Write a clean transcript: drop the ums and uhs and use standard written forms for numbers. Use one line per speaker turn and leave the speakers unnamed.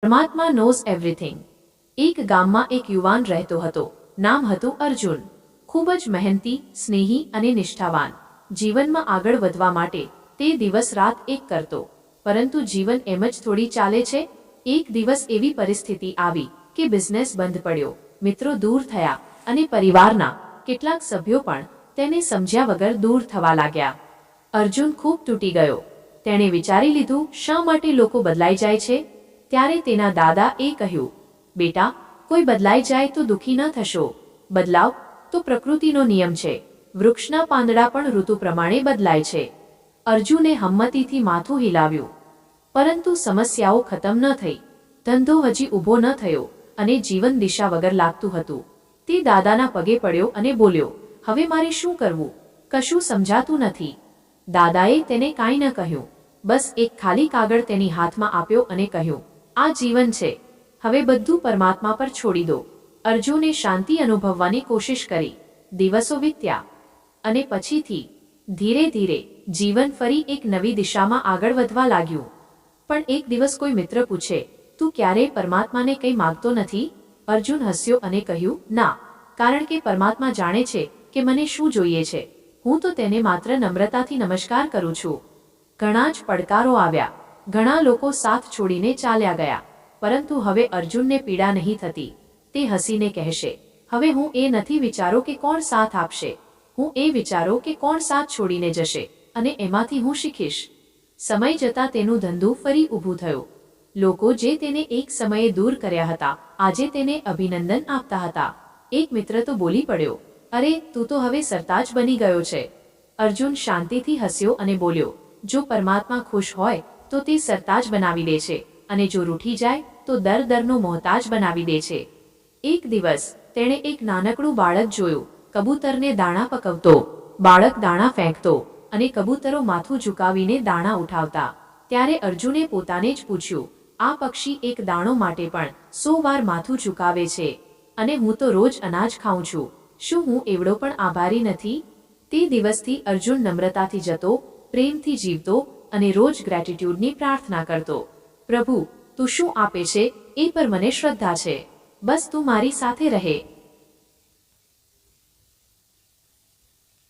પરમાત્મા knows everything. એક ગામમાં એક યુવાન રહેતો હતો. નામ હતું અર્જુન. ખૂબ જ મહેનતી, સ્નેહી અને નિષ્ઠાવાન. જીવનમાં આગળ વધવા માટે તે દિવસ રાત એક કરતો. પરંતુ જીવન એમ જ થોડી ચાલે છે. એક દિવસ એવી પરિસ્થિતિ આવી કે બિઝનેસ બંધ પડ્યો, મિત્રો દૂર થયા અને પરિવારના કેટલાક સભ્યો પણ તેને સમજ્યા વગર દૂર થવા લાગ્યા. અર્જુન ખૂબ તૂટી ગયો. તેણે વિચારી લીધું, શા માટે લોકો બદલાઈ જાય છે? ત્યારે તેના દાદાએ કહ્યું, બેટા, કોઈ બદલાઈ જાય તો દુઃખી ન થશો. બદલાવ તો પ્રકૃતિનો નિયમ છે. વૃક્ષના પાંદડા પણ ઋતુ પ્રમાણે બદલાય છે. અર્જુને હમ્મતીથી માથું હિલાવ્યું. પરંતુ સમસ્યાઓ ખતમ ન થઈ. ધંધો હજી ઊભો ન થયો અને જીવન દિશા વગર લાગતું હતું. તે દાદાના પગે પડ્યો અને બોલ્યો, હવે મારે શું કરવું? કશું સમજાતું નથી. દાદાએ તેને કાંઈ ન કહ્યું. બસ એક ખાલી કાગળ તેની હાથમાં આપ્યો અને કહ્યું, આ જીવન છે. હવે બધું પરમાત્મા પર છોડી દો. અર્જુને શાંતિ અનુભવવાની કોશિશ કરી. દિવસો વીત્યા અને પછીથી ધીરે ધીરે જીવન ફરી એક નવી દિશામાં આગળ વધવા લાગ્યું. પણ એક દિવસ કોઈ મિત્ર પૂછે, તું ક્યારેય પરમાત્માને કંઈ માગતો નથી? અર્જુન હસ્યો અને કહ્યું, ના, કારણ કે પરમાત્મા જાણે છે કે મને શું જોઈએ છે. હું તો તેને માત્ર નમ્રતાથી નમસ્કાર કરું છું. ઘણા જ પડકારો આવ્યા. ઘણા લોકો સાથ છોડીને ચાલ્યા ગયા. પરંતુ હવે અર્જુનને પીડા નહીં થતી. તે હસીને કહેશે, હવે હું એ નથી વિચારો કે કોણ સાથ આપશે. હું એ વિચારો કે કોણ સાથ છોડીને જશે અને એમાંથી હું શીખીશ. સમય જતાં તેનું ધંધો ફરી ઊભું થયું. લોકો જે તેને એક સમયે દૂર કર્યા હતા, આજે તેને અભિનંદન આપતા હતા. એક મિત્ર તો બોલી પડ્યો, અરે, તું તો હવે સરતાજ બની ગયો છે. અર્જુન શાંતિથી હસ્યો અને બોલ્યો, જો પરમાત્મા ખુશ હોય તો તે સરતાજ બનાવી દે છે અને જો રૂઠી જાય તો દરનો મોહતાજ બનાવી દે છે. એક દિવસ તેણે એક નાનકડું બાળક જોયું. કબૂતરને દાણા પકવતો. બાળક દાણા ફેંકતો અને કબૂતરો માથું ઝુકાવીને દાણા ઉઠાવતા. ત્યારે અર્જુને પોતાને જ પૂછ્યું, આ પક્ષી એક દાણો માટે પણ 100 વાર માથું ઝુકાવે છે અને હું તો રોજ અનાજ ખાઉં છું. શું હું એવડો પણ આભારી નથી? તે દિવસથી અર્જુન નમ્રતાથી જતો, પ્રેમથી જીવતો અને રોજ ગ્રેટિટ્યૂડની પ્રાર્થના કરતો. પ્રભુ, તું શું આપે છે એ પર મને શ્રદ્ધા છે. બસ તું મારી સાથે રહે.